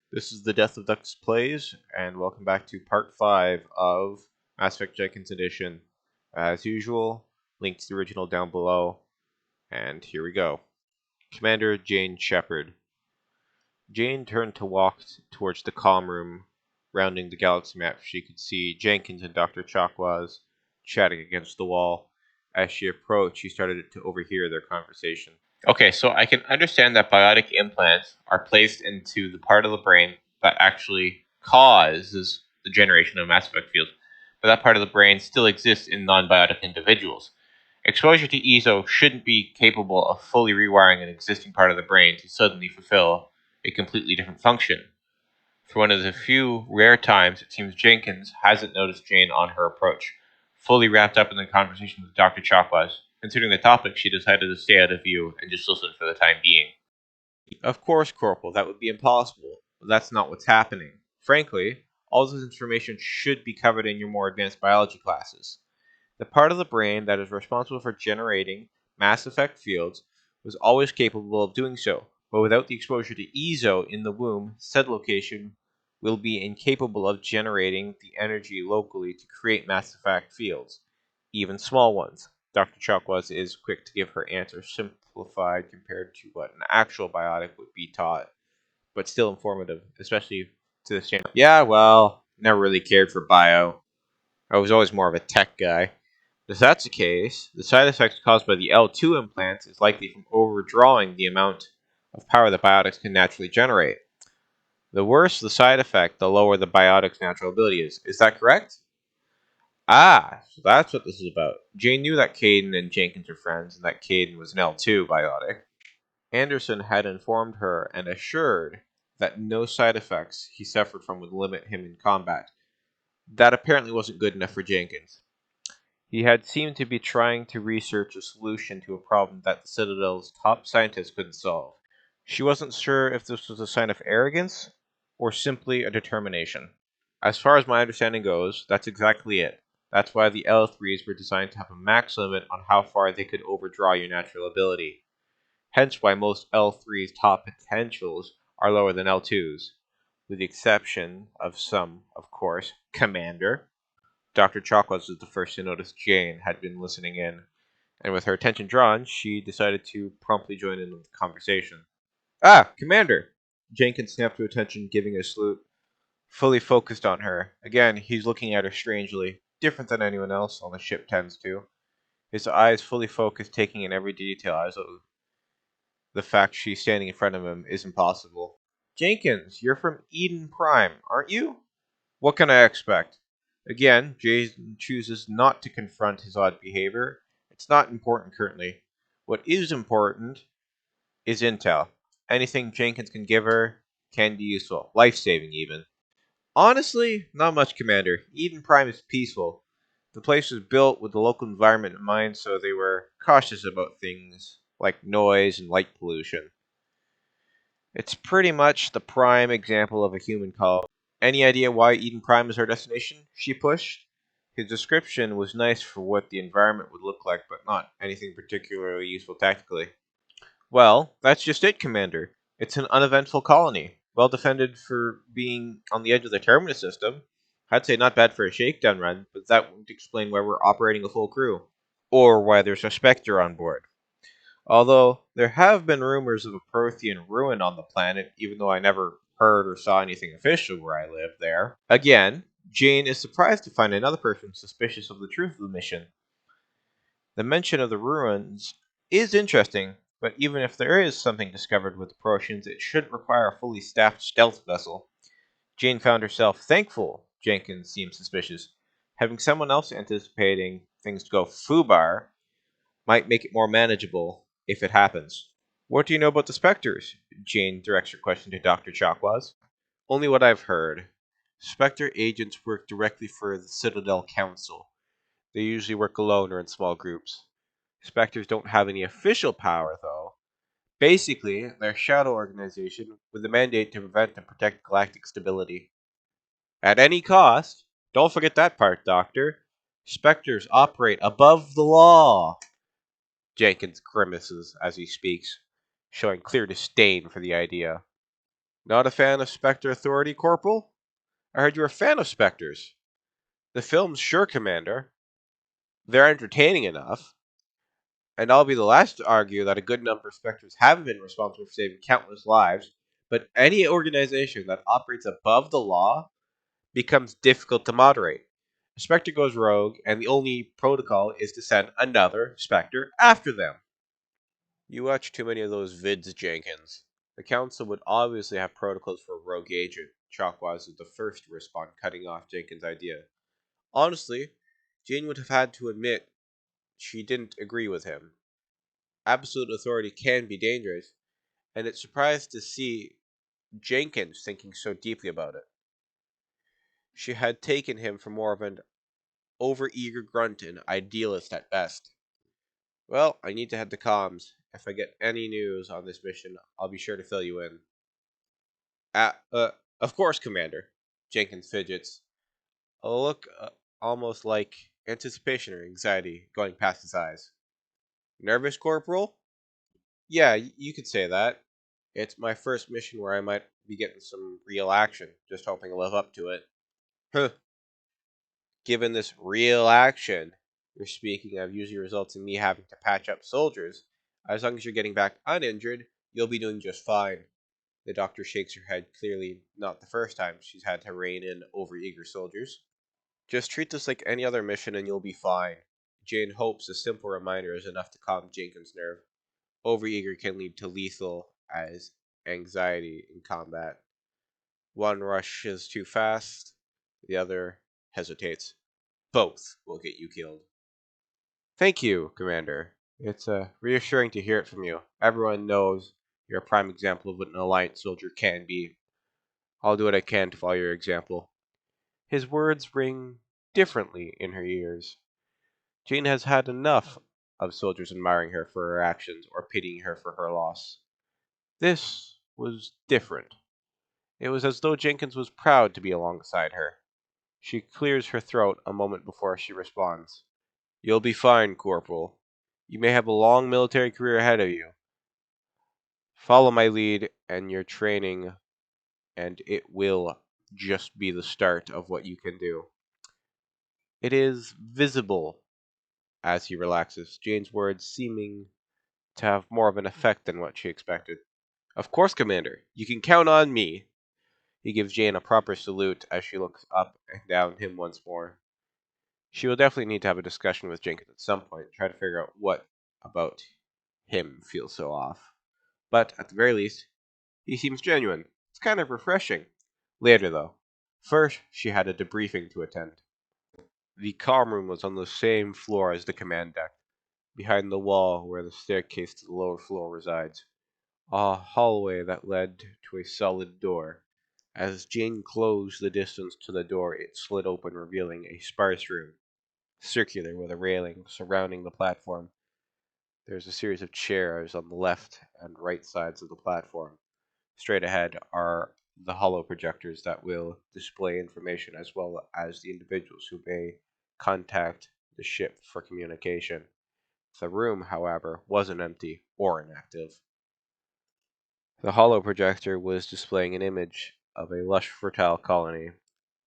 This is the Death of Ducks Plays, and welcome back to part 5 of MassEffect Jenkins Edition. As usual, link to the original down below, and here we go. Commander Jane Shepard. Jane turned to walk towards the comm room, rounding the galaxy map. She could see Jenkins and Dr. Chakwas chatting against the wall. As she approached, she started to overhear their conversation. Okay, so I can understand that biotic implants are placed into the part of the brain that actually causes the generation of MassEffect fields, but that part of the brain still exists in non-biotic individuals. Exposure to ESO shouldn't be capable of fully rewiring an existing part of the brain to suddenly fulfill a completely different function. For one of the few rare times, it seems Jenkins hasn't noticed Jane on her approach, fully wrapped up in the conversation with Dr. Chakwas. Considering the topic, she decided to stay out of view and just listen for the time being. Of course, Corporal, that would be impossible, but that's not what's happening. Frankly, all this information should be covered in your more advanced biology classes. The part of the brain that is responsible for generating MassEffect fields was always capable of doing so, but without the exposure to ESO in the womb, said location will be incapable of generating the energy locally to create MassEffect fields, even small ones. Dr. Chakwas is quick to give her answer, simplified compared to what an actual biotic would be taught, but still informative, especially to the standard. Yeah, well, never really cared for bio. I was always more of a tech guy. If that's the case, the side effects caused by the L2 implants is likely from overdrawing the amount of power the biotics can naturally generate. The worse the side effect, the lower the biotic's natural ability is. Is that correct? Ah, so that's what this is about. Jane knew that Caden and Jenkins were friends, and that Caden was an L2 biotic. Anderson had informed her and assured that no side effects he suffered from would limit him in combat. That apparently wasn't good enough for Jenkins. He had seemed to be trying to research a solution to a problem that the Citadel's top scientists couldn't solve. She wasn't sure if this was a sign of arrogance or simply a determination. As far as my understanding goes, that's exactly it. That's why the L3s were designed to have a max limit on how far they could overdraw your natural ability. Hence why most L3's top potentials are lower than L2's, with the exception of some, of course, Commander. Dr. Chakwas was the first to notice Jane had been listening in, and with her attention drawn, she decided to promptly join in the conversation. Ah, Commander! Jenkins snapped to attention, giving a salute, fully focused on her. Again, he's looking at her strangely, different than anyone else on the ship tends to. His eyes fully focused, taking in every detail, as though the fact she's standing in front of him is impossible. Jenkins, you're from Eden Prime, aren't you? What can I expect? Again, Jason chooses not to confront his odd behavior. It's not important currently. What is important is intel. Anything Jenkins can give her can be useful, life-saving even. Honestly, not much, Commander. Eden Prime is peaceful. The place was built with the local environment in mind, so they were cautious about things like noise and light pollution. It's pretty much the prime example of a human colony. Any idea why Eden Prime is our destination? She pushed. His description was nice for what the environment would look like, but not anything particularly useful tactically. Well, that's just it, Commander. It's an uneventful colony, well defended for being on the edge of the terminus system. I'd say not bad for a shakedown run, but that wouldn't explain why we're operating a full crew. Or why there's a Spectre on board. Although, there have been rumors of a Prothean ruin on the planet, even though I never heard or saw anything official where I live there. Again, Jane is surprised to find another person suspicious of the truth of the mission. The mention of the ruins is interesting, but even if there is something discovered with the Protheans, it shouldn't require a fully staffed stealth vessel. Jane found herself thankful Jenkins seemed suspicious. Having someone else anticipating things to go foobar might make it more manageable if it happens. What do you know about the Spectres? Jane directs her question to Dr. Chakwas. Only what I've heard. Spectre agents work directly for the Citadel Council. They usually work alone or in small groups. Spectres don't have any official power, though. Basically, they're a shadow organization with a mandate to prevent and protect galactic stability. At any cost. Don't forget that part, Doctor. Spectres operate above the law. Jenkins grimaces as he speaks, showing clear disdain for the idea. Not a fan of Spectre Authority, Corporal? I heard you're a fan of Spectres. The films, sure, Commander. They're entertaining enough. And I'll be the last to argue that a good number of Spectres have been responsible for saving countless lives, but any organization that operates above the law becomes difficult to moderate. A Spectre goes rogue, and the only protocol is to send another Spectre after them. You watch too many of those vids, Jenkins. The Council would obviously have protocols for a rogue agent. Chalkwise was the first to respond, cutting off Jenkins' idea. Honestly, Jane would have had to admit she didn't agree with him. Absolute authority can be dangerous, and it's surprised to see Jenkins thinking so deeply about it. She had taken him for more of an overeager grunt and idealist at best. Well, I need to head to comms. If I get any news on this mission, I'll be sure to fill you in. Uh, uh, of course, Commander. Jenkins fidgets. A look almost like anticipation or anxiety going past his eyes. Nervous, Corporal? Yeah, you could say that. It's my first mission where I might be getting some real action, just hoping to live up to it. Huh. Given this real action you're speaking of usually results in me having to patch up soldiers, as long as you're getting back uninjured, you'll be doing just fine. The doctor shakes her head, clearly not the first time she's had to rein in overeager soldiers. Just treat this like any other mission and you'll be fine. Jane hopes a simple reminder is enough to calm Jenkins' nerve. Overeager can lead to lethal as anxiety in combat. One rushes too fast, the other hesitates. Both will get you killed. Thank you, Commander. It's reassuring to hear it from you. Everyone knows you're a prime example of what an Alliance soldier can be. I'll do what I can to follow your example. His words ring differently in her ears. Jane has had enough of soldiers admiring her for her actions or pitying her for her loss. This was different. It was as though Jenkins was proud to be alongside her. She clears her throat a moment before she responds. You'll be fine, Corporal. You may have a long military career ahead of you. Follow my lead and your training, and it will just be the start of what you can do. It is visible as he relaxes, Jane's words seeming to have more of an effect than what she expected. Of course, Commander. You can count on me. He gives Jane a proper salute as she looks up and down him once more. She will definitely need to have a discussion with Jenkins at some point, try to figure out what about him feels so off. But at the very least, he seems genuine. It's kind of refreshing. Later, though. First, she had a debriefing to attend. The comm room was on the same floor as the command deck, behind the wall where the staircase to the lower floor resides. A hallway that led to a solid door. As Jane closed the distance to the door, it slid open, revealing a sparse room, circular with a railing surrounding the platform. There's a series of chairs on the left and right sides of the platform. Straight ahead are the hollow projectors that will display information as well as the individuals who may contact the ship for communication. The room, however, wasn't empty or inactive. The hollow projector was displaying an image of a lush, fertile colony,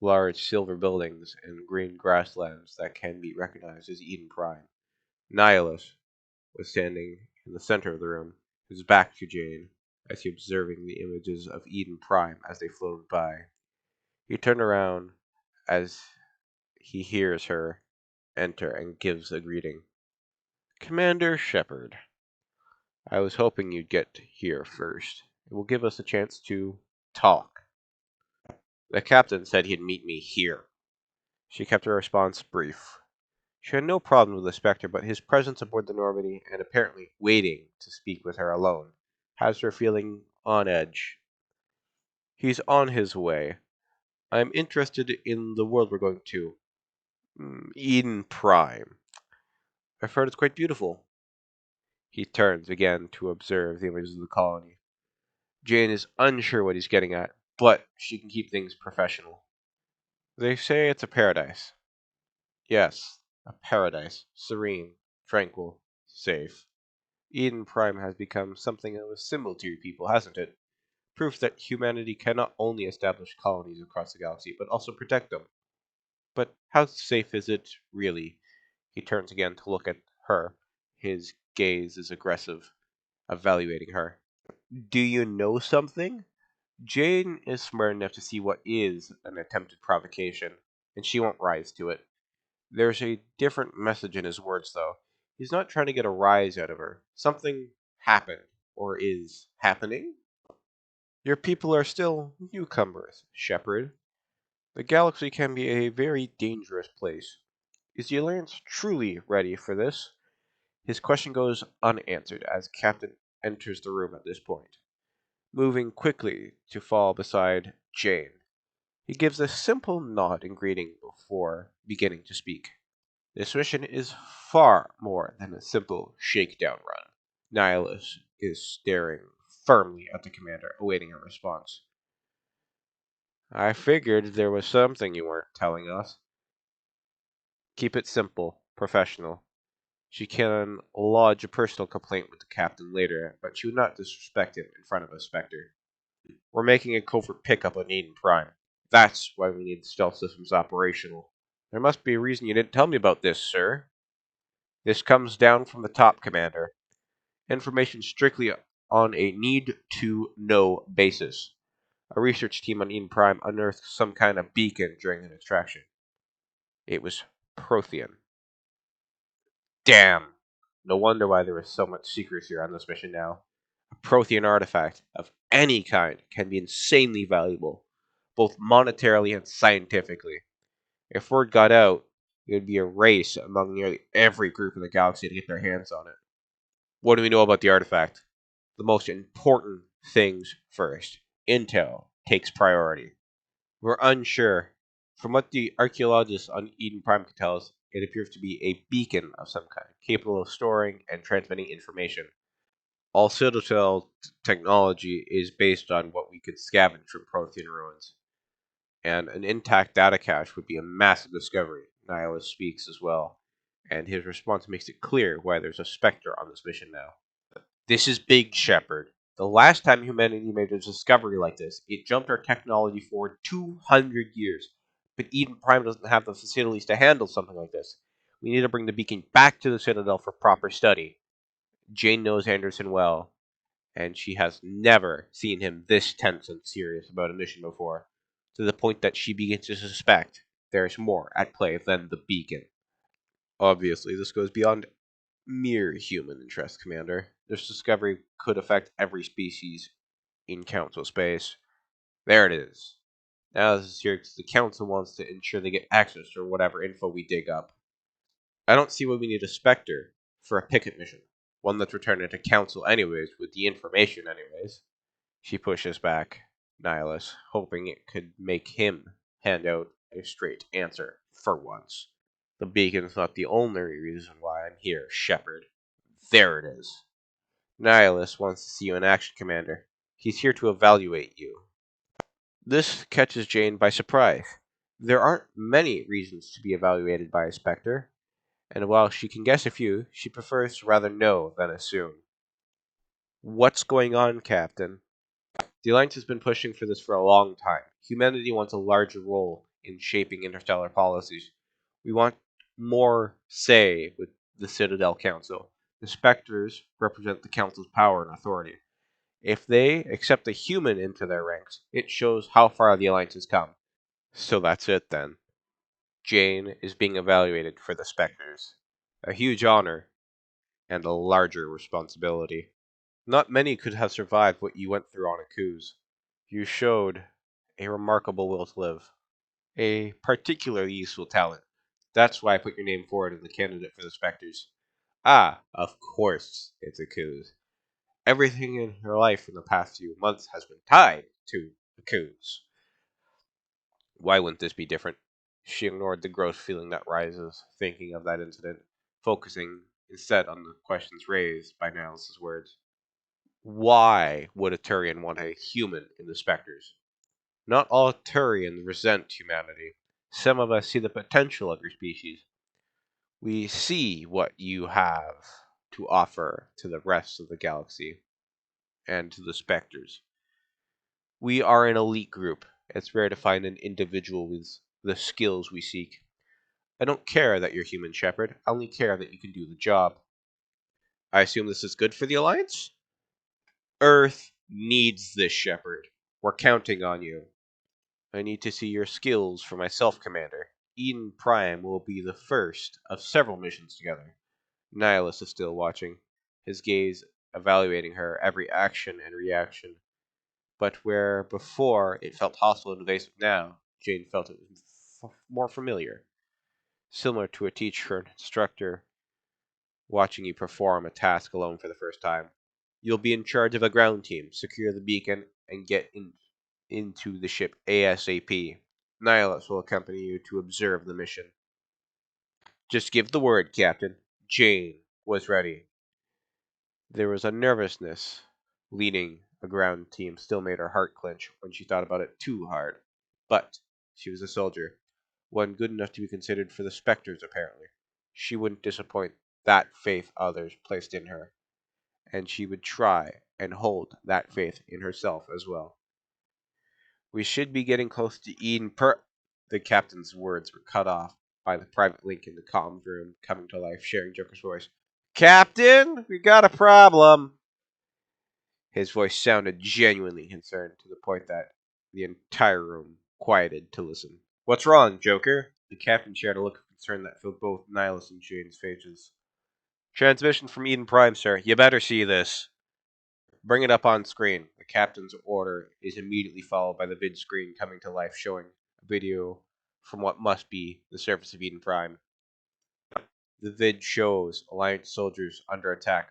large silver buildings, and green grasslands that can be recognized as Eden Prime. Nihilus was standing in the center of the room, his back to Jane, as he observing the images of Eden Prime as they floated by. He turned around as he hears her enter and gives a greeting. Commander Shepard, I was hoping you'd get here first. It will give us a chance to talk. The captain said he'd meet me here. She kept her response brief. She had no problem with the Spectre, but his presence aboard the Normandy, and apparently waiting to speak with her alone, has her feeling on edge. He's on his way. I'm interested in the world we're going to. Eden Prime. I've heard it's quite beautiful. He turns again to observe the images of the colony. Jane is unsure what he's getting at, but she can keep things professional. They say it's a paradise. Yes, a paradise. Serene, tranquil, safe. Eden Prime has become something of a symbol to your people, hasn't it? proof that humanity can not only establish colonies across the galaxy, but also protect them. But how safe is it, really? He turns again to look at her. His gaze is aggressive, evaluating her. Do you know something? Jane is smart enough to see what is an attempted provocation, and she won't rise to it. There's a different message in his words, though. He's not trying to get a rise out of her. Something happened, or is happening. Your people are still newcomers, Shepard. The galaxy can be a very dangerous place. Is the Alliance truly ready for this? His question goes unanswered as Captain enters the room at this point, moving quickly to fall beside Jane. He gives a simple nod in greeting before beginning to speak. This mission is far more than a simple shakedown run. Nihilus is staring firmly at the commander, awaiting a response. I figured there was something you weren't telling us. Keep it simple, professional. She can lodge a personal complaint with the captain later, but she would not disrespect him in front of a Spectre. We're making a covert pickup on Eden Prime. That's why we need stealth systems operational. There must be a reason you didn't tell me about this, sir. This comes down from the top, Commander. Information strictly on a need-to-know basis. A research team on Eden Prime unearthed some kind of beacon during an extraction. It was Prothean. Damn! No wonder why there was so much secrecy around this mission now. A Prothean artifact of any kind can be insanely valuable, both monetarily and scientifically. If word got out, it would be a race among nearly every group in the galaxy to get their hands on it. What do we know about the artifact? The most important things first. Intel takes priority. We're unsure. From what the archaeologists on Eden Prime could tell us, it appears to be a beacon of some kind, capable of storing and transmitting information. All Citadel technology is based on what we could scavenge from Prothean ruins, and an intact data cache would be a massive discovery. Nihilus speaks as well, and his response makes it clear why there's a Spectre on this mission now. This is big, Shepard. The last time humanity made a discovery like this, it jumped our technology forward 200 years. But Eden Prime doesn't have the facilities to handle something like this. We need to bring the beacon back to the Citadel for proper study. Jane knows Anderson well, and she has never seen him this tense and serious about a mission before, to the point that she begins to suspect there is more at play than the beacon. Obviously, this goes beyond mere human interest, Commander. This discovery could affect every species in Council space. There it is. Now this is here because the Council wants to ensure they get access to whatever info we dig up. I don't see why we need a Spectre for a picket mission. One that's returning to Council anyways, with the information anyways. She pushes back, Nihilus, hoping it could make him hand out a straight answer for once. The beacon's not the only reason why I'm here, Shepard. There it is. Nihilus wants to see you in action, Commander. He's here to evaluate you. This catches Jane by surprise. There aren't many reasons to be evaluated by a Spectre, and while she can guess a few, she prefers to rather know than assume. What's going on, Captain? The Alliance has been pushing for this for a long time. Humanity wants a larger role in shaping interstellar policies. We want more say with the Citadel Council. The Spectres represent the Council's power and authority. If they accept a human into their ranks, it shows how far the Alliance has come. So that's it then. Jane is being evaluated for the Spectres. A huge honor and a larger responsibility. Not many could have survived what you went through on Akuz. You showed a remarkable will to live, a particularly useful talent. That's why I put your name forward as the candidate for the Spectres. Ah, of course, it's Akuz. Everything in her life in the past few months has been tied to Akuz. Why wouldn't this be different? She ignored the gross feeling that rises, thinking of that incident, focusing instead on the questions raised by Niles' words. Why would a Turian want a human in the Spectres? Not all Turians resent humanity. Some of us see the potential of your species. We see what you have to offer to the rest of the galaxy and to the Spectres. We are an elite group. It's rare to find an individual with the skills we seek. I don't care that you're human, Shepard. I only care that you can do the job. I assume this is good for the Alliance? Earth needs this, Shepard. We're counting on you. I need to see your skills for myself, Commander. Eden Prime will be the first of several missions together. Nihilus is still watching, his gaze evaluating her every action and reaction. But where before it felt hostile and invasive now, Jane felt it was more familiar. Similar to a teacher or instructor watching you perform a task alone for the first time. You'll be in charge of a ground team, secure the beacon, and get into the ship ASAP. Nihilus will accompany you to observe the mission. Just give the word, Captain. Jane was ready. There was a nervousness leading a ground team still made her heart clench when she thought about it too hard. But she was a soldier, one good enough to be considered for the Spectres, apparently. She wouldn't disappoint that faith others placed in her, and she would try and hold that faith in herself as well. We should be getting close to Eden The captain's words were cut off by the private link in the comms room coming to life, sharing Joker's voice. Captain, we got a problem. His voice sounded genuinely concerned to the point that the entire room quieted to listen. What's wrong, Joker? The captain shared a look of concern that filled both Nihilus and Jane's faces. Transmission from Eden Prime, sir. You better see this. Bring it up on screen. The captain's order is immediately followed by the vid screen coming to life, showing a video from what must be the surface of Eden Prime. The vid shows Alliance soldiers under attack.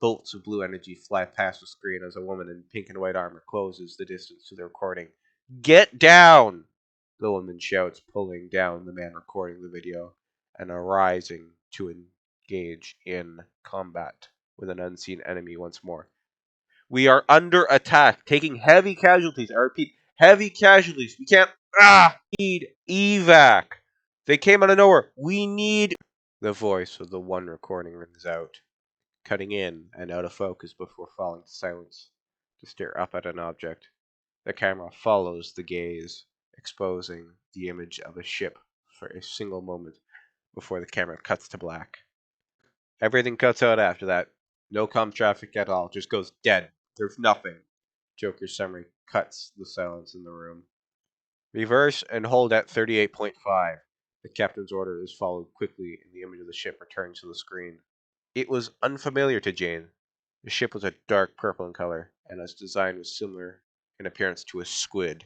Bolts of blue energy fly past the screen as a woman in pink and white armor closes the distance to the recording. Get down! The woman shouts, pulling down the man recording the video and arising to engage in combat with an unseen enemy once more. We are under attack, taking heavy casualties. I repeat, heavy casualties. We can't. Need evac. They came out of nowhere. We need. The voice of the one recording rings out, cutting in and out of focus before falling to silence to stare up at an object. The camera follows the gaze, exposing the image of a ship for a single moment before the camera cuts to black. Everything cuts out after that. No comm traffic at all. Just goes dead. There's nothing. Joker's summary cuts the silence in the room. Reverse and hold at 38.5. The captain's order is followed quickly, and the image of the ship returns to the screen. It was unfamiliar to Jane. The ship was a dark purple in color, and its design was similar in appearance to a squid.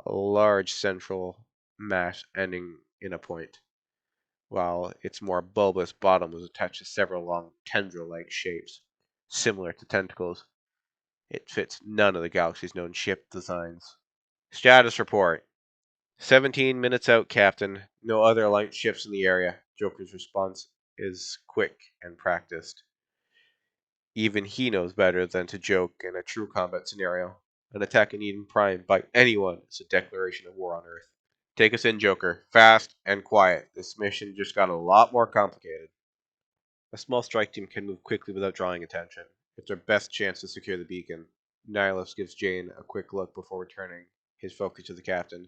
A large central mass ending in a point, while its more bulbous bottom was attached to several long tendril-like shapes, similar to tentacles. It fits none of the galaxy's known ship designs. Status report. 17 minutes out, Captain. No other Alliance ships in the area. Joker's response is quick and practiced. Even he knows better than to joke in a true combat scenario. An attack in Eden Prime by anyone is a declaration of war on Earth. Take us in, Joker. Fast and quiet. This mission just got a lot more complicated. A small strike team can move quickly without drawing attention. It's our best chance to secure the beacon. Nihilus gives Jane a quick look before returning his focus to the captain.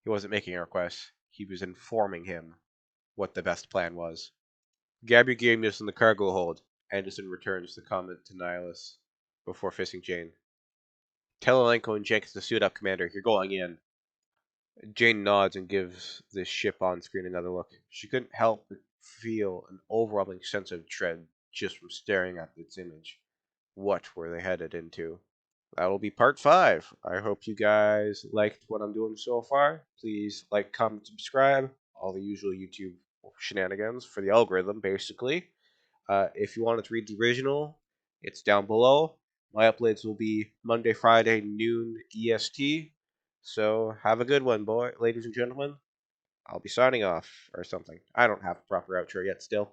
He wasn't making a request. He was informing him what the best plan was. Grab your gear units in the cargo hold. Anderson returns the comment to Nihilus before facing Jane. Tell Elenko and Jenkins to suit up, Commander. You're going in. Jane nods and gives the ship on screen another look. She couldn't help but feel an overwhelming sense of dread just from staring at its image. What were they headed into? That'll be part 5. I hope you guys liked what I'm doing so far. Please like, comment, subscribe. All the usual YouTube shenanigans for the algorithm, basically. If you wanted to read the original, it's down below. My uploads will be Monday, Friday, noon EST. So have a good one, ladies and gentlemen. I'll be signing off or something. I don't have a proper outro yet still.